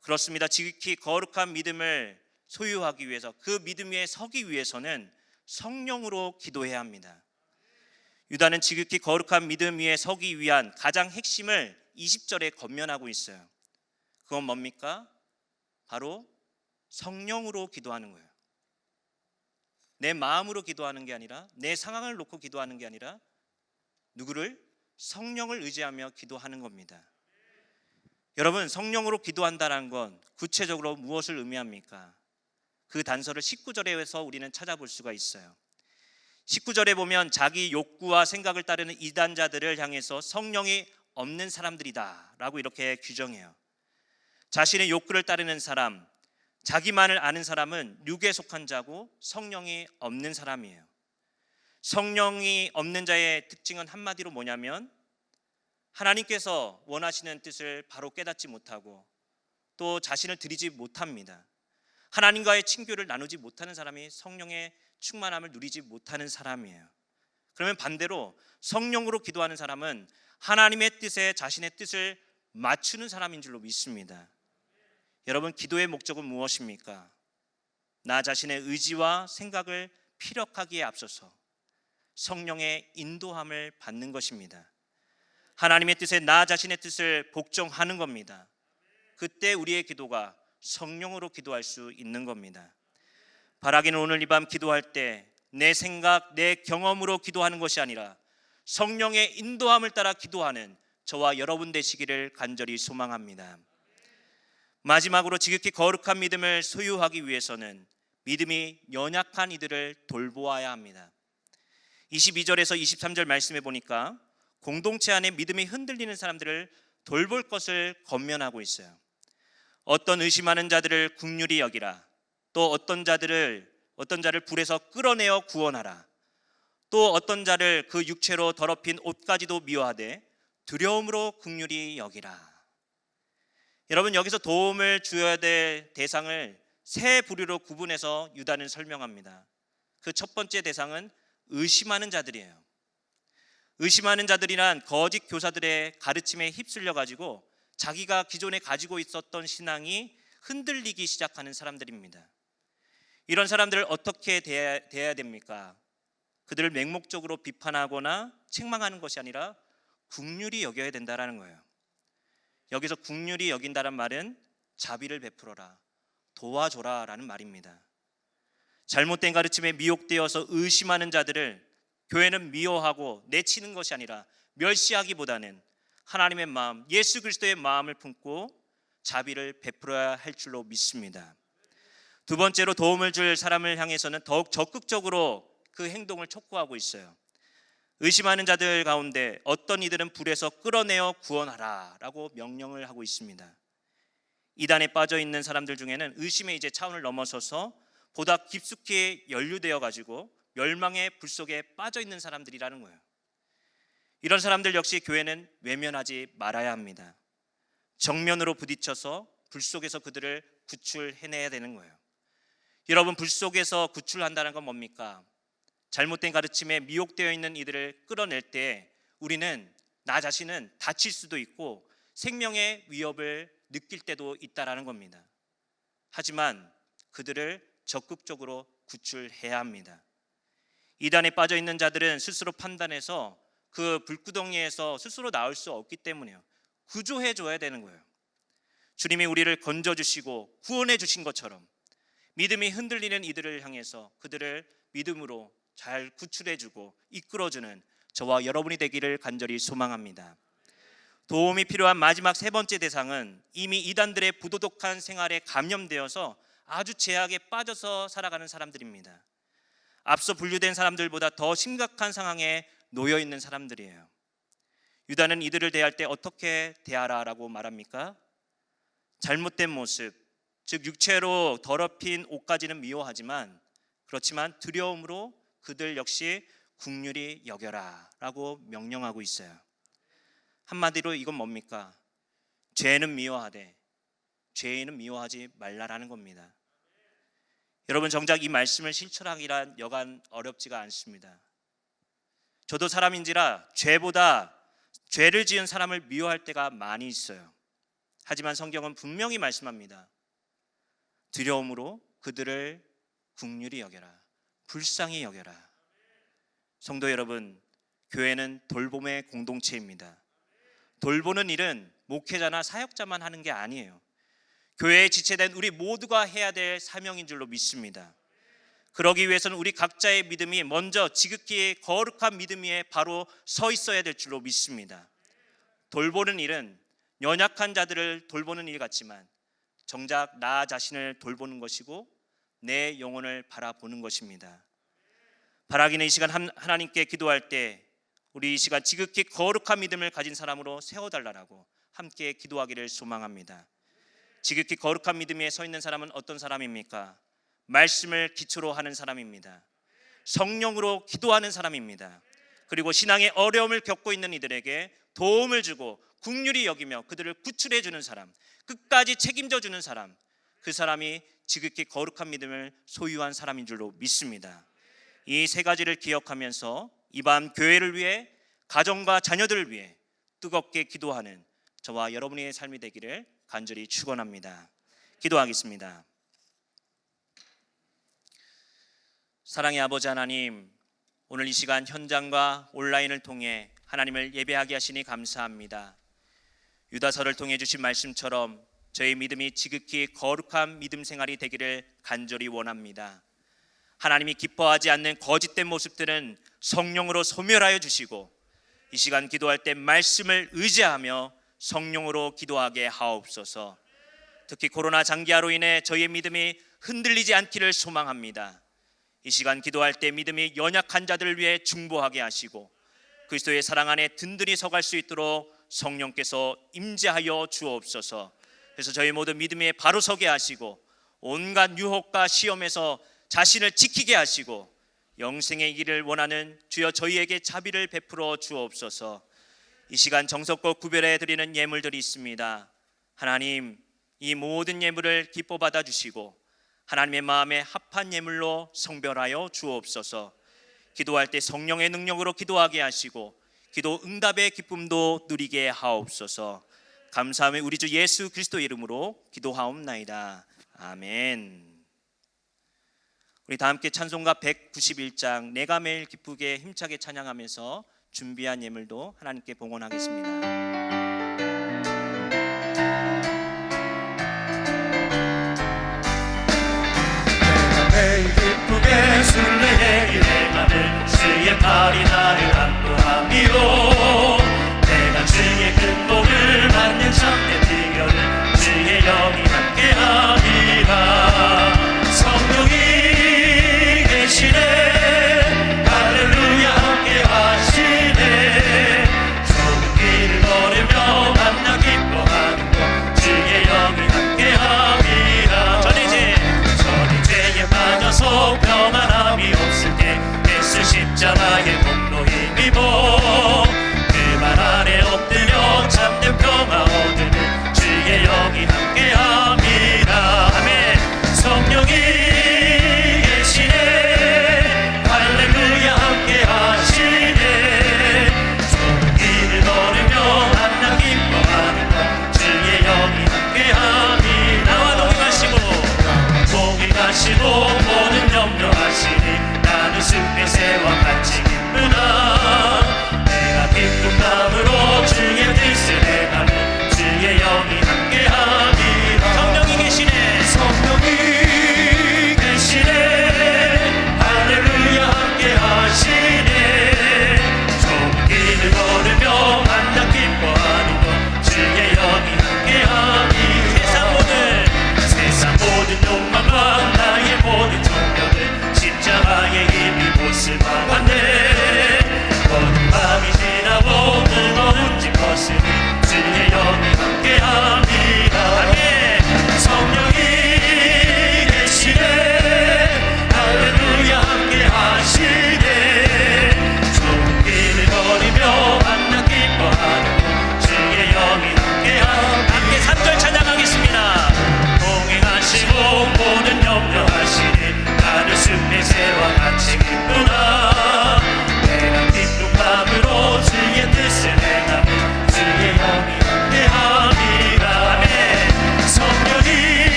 그렇습니다. 지극히 거룩한 믿음을 소유하기 위해서, 그 믿음 위에 서기 위해서는 성령으로 기도해야 합니다. 유다는 지극히 거룩한 믿음 위에 서기 위한 가장 핵심을 20절에 권면하고 있어요. 그건 뭡니까? 바로 성령으로 기도하는 거예요. 내 마음으로 기도하는 게 아니라, 내 상황을 놓고 기도하는 게 아니라 누구를? 성령을 의지하며 기도하는 겁니다. 여러분, 성령으로 기도한다는 건 구체적으로 무엇을 의미합니까? 그 단서를 19절에서 우리는 찾아볼 수가 있어요. 19절에 보면 자기 욕구와 생각을 따르는 이단자들을 향해서 성령이 없는 사람들이다 라고 이렇게 규정해요. 자신의 욕구를 따르는 사람, 자기만을 아는 사람은 육에 속한 자고 성령이 없는 사람이에요. 성령이 없는 자의 특징은 한마디로 뭐냐면 하나님께서 원하시는 뜻을 바로 깨닫지 못하고 또 자신을 드리지 못합니다. 하나님과의 친교를 나누지 못하는 사람이 성령의 충만함을 누리지 못하는 사람이에요. 그러면 반대로 성령으로 기도하는 사람은 하나님의 뜻에 자신의 뜻을 맞추는 사람인 줄로 믿습니다. 여러분, 기도의 목적은 무엇입니까? 나 자신의 의지와 생각을 피력하기에 앞서서 성령의 인도함을 받는 것입니다. 하나님의 뜻에 나 자신의 뜻을 복종하는 겁니다. 그때 우리의 기도가 성령으로 기도할 수 있는 겁니다. 바라기는 오늘 이 밤 기도할 때 내 생각, 내 경험으로 기도하는 것이 아니라 성령의 인도함을 따라 기도하는 저와 여러분 되시기를 간절히 소망합니다. 마지막으로 지극히 거룩한 믿음을 소유하기 위해서는 믿음이 연약한 이들을 돌보아야 합니다. 22절에서 23절 말씀해 보니까 공동체 안에 믿음이 흔들리는 사람들을 돌볼 것을 권면하고 있어요. 어떤 의심하는 자들을 긍휼히 여기라. 또 어떤 자를 불에서 끌어내어 구원하라. 또 어떤 자를 그 육체로 더럽힌 옷까지도 미워하되 두려움으로 긍휼히 여기라. 여러분, 여기서 도움을 주어야 될 대상을 세 부류로 구분해서 유다는 설명합니다. 그 첫 번째 대상은 의심하는 자들이에요. 의심하는 자들이란 거짓 교사들의 가르침에 휩쓸려 가지고 자기가 기존에 가지고 있었던 신앙이 흔들리기 시작하는 사람들입니다. 이런 사람들을 어떻게 대해야 됩니까? 그들을 맹목적으로 비판하거나 책망하는 것이 아니라 긍휼히 여겨야 된다는 거예요. 여기서 긍휼히 여긴다는 말은 자비를 베풀어라, 도와줘라 라는 말입니다. 잘못된 가르침에 미혹되어서 의심하는 자들을 교회는 미워하고 내치는 것이 아니라 멸시하기보다는 하나님의 마음, 예수 그리스도의 마음을 품고 자비를 베풀어야 할 줄로 믿습니다. 두 번째로 도움을 줄 사람을 향해서는 더욱 적극적으로 그 행동을 촉구하고 있어요. 의심하는 자들 가운데 어떤 이들은 불에서 끌어내어 구원하라 라고 명령을 하고 있습니다. 이단에 빠져 있는 사람들 중에는 의심의 이제 차원을 넘어서서 보다 깊숙이 연루되어 가지고 멸망의 불 속에 빠져 있는 사람들이라는 거예요. 이런 사람들 역시 교회는 외면하지 말아야 합니다. 정면으로 부딪혀서 불 속에서 그들을 구출해내야 되는 거예요. 여러분, 불 속에서 구출한다는 건 뭡니까? 잘못된 가르침에 미혹되어 있는 이들을 끌어낼 때 우리는, 나 자신은 다칠 수도 있고 생명의 위협을 느낄 때도 있다라는 겁니다. 하지만 그들을 적극적으로 구출해야 합니다. 이단에 빠져 있는 자들은 스스로 판단해서 그 불구덩이에서 스스로 나올 수 없기 때문에요. 구조해 줘야 되는 거예요. 주님이 우리를 건져 주시고 구원해 주신 것처럼 믿음이 흔들리는 이들을 향해서 그들을 믿음으로 잘 구출해주고 이끌어주는 저와 여러분이 되기를 간절히 소망합니다. 도움이 필요한 마지막 세 번째 대상은 이미 이단들의 부도덕한 생활에 감염되어서 아주 죄악에 빠져서 살아가는 사람들입니다. 앞서 분류된 사람들보다 더 심각한 상황에 놓여 있는 사람들이에요. 유다는 이들을 대할 때 어떻게 대하라라고 말합니까? 잘못된 모습, 즉 육체로 더럽힌 옷까지는 미워하지만 그렇지만 두려움으로 그들 역시 긍휼히 여겨라 라고 명령하고 있어요. 한마디로 이건 뭡니까? 죄는 미워하되 죄인은 미워하지 말라라는 겁니다. 여러분, 정작 이 말씀을 실천하기란 여간 어렵지가 않습니다. 저도 사람인지라 죄를 지은 사람을 미워할 때가 많이 있어요. 하지만 성경은 분명히 말씀합니다. 두려움으로 그들을 긍휼히 여겨라, 불쌍히 여겨라. 성도 여러분, 교회는 돌봄의 공동체입니다. 돌보는 일은 목회자나 사역자만 하는 게 아니에요. 교회에 지체된 우리 모두가 해야 될 사명인 줄로 믿습니다. 그러기 위해서는 우리 각자의 믿음이 먼저 지극히 거룩한 믿음 위에 바로 서 있어야 될 줄로 믿습니다. 돌보는 일은 연약한 자들을 돌보는 일 같지만 정작 나 자신을 돌보는 것이고 내 영혼을 바라보는 것입니다. 바라기는 이 시간 하나님께 기도할 때 우리 이 시간 지극히 거룩한 믿음을 가진 사람으로 세워달라고 함께 기도하기를 소망합니다. 지극히 거룩한 믿음 위에 서 있는 사람은 어떤 사람입니까? 말씀을 기초로 하는 사람입니다. 성령으로 기도하는 사람입니다. 그리고 신앙의 어려움을 겪고 있는 이들에게 도움을 주고 긍휼히 여기며 그들을 구출해 주는 사람, 끝까지 책임져 주는 사람, 그 사람이 지극히 거룩한 믿음을 소유한 사람인 줄로 믿습니다. 이 세 가지를 기억하면서 이 밤 교회를 위해, 가정과 자녀들을 위해 뜨겁게 기도하는 저와 여러분의 삶이 되기를 간절히 축원합니다. 기도하겠습니다. 사랑의 아버지 하나님, 오늘 이 시간 현장과 온라인을 통해 하나님을 예배하게 하시니 감사합니다. 유다서를 통해 주신 말씀처럼 저희 믿음이 지극히 거룩한 믿음 생활이 되기를 간절히 원합니다. 하나님이 기뻐하지 않는 거짓된 모습들은 성령으로 소멸하여 주시고 이 시간 기도할 때 말씀을 의지하며 성령으로 기도하게 하옵소서. 특히 코로나 장기화로 인해 저희의 믿음이 흔들리지 않기를 소망합니다. 이 시간 기도할 때 믿음이 연약한 자들을 위해 중보하게 하시고 그리스도의 사랑 안에 든든히 서갈 수 있도록 성령께서 임재하여 주옵소서. 그래서 저희 모두 믿음에 바로 서게 하시고 온갖 유혹과 시험에서 자신을 지키게 하시고 영생의 길을 원하는 주여 저희에게 자비를 베풀어 주옵소서. 이 시간 정성껏 구별해 드리는 예물들이 있습니다. 하나님, 이 모든 예물을 기뻐 받아 주시고 하나님의 마음에 합한 예물로 성별하여 주옵소서. 기도할 때 성령의 능력으로 기도하게 하시고 기도 응답의 기쁨도 누리게 하옵소서. 감사하며 우리 주 예수 그리스도 이름으로 기도하옵나이다. 아멘. 우리 다 함께 찬송가 191장 내가 매일 기쁘게 힘차게 찬양하면서 준비한 예물도 하나님께 봉헌하겠습니다. 매일 기쁘게 순례의 길에 가는 주의 팔이 나를 안보함이요 내가 주의 큰 복을 받는 참된 비결은 주의 영이 함께함이라. 성령이 계시네 할렐루야 함께하시네. 좁은 길을 걸으며 만나 기뻐하는 것 주의 영이 함께함이라. 저는 죄에 빠져서 평안함이 없을 때 예수 십자가의 공로 힘입어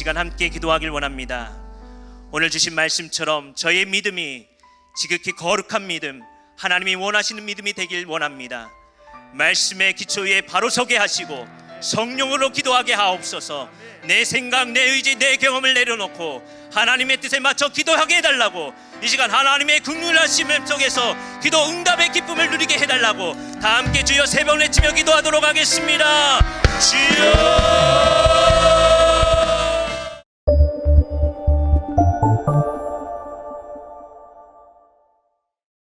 시간 함께 기도하길 원합니다. 오늘 주신 말씀처럼 저의 믿음이 지극히 거룩한 믿음, 하나님이 원하시는 믿음이 되길 원합니다. 말씀의 기초 위에 바로 서게 하시고 성령으로 기도하게 하옵소서. 내 생각, 내 의지, 내 경험을 내려놓고 하나님의 뜻에 맞춰 기도하게 해달라고, 이 시간 하나님의 긍휼하심 속에서 기도 응답의 기쁨을 누리게 해달라고 다 함께 주여 세 번 외치며 기도하도록 하겠습니다. 주여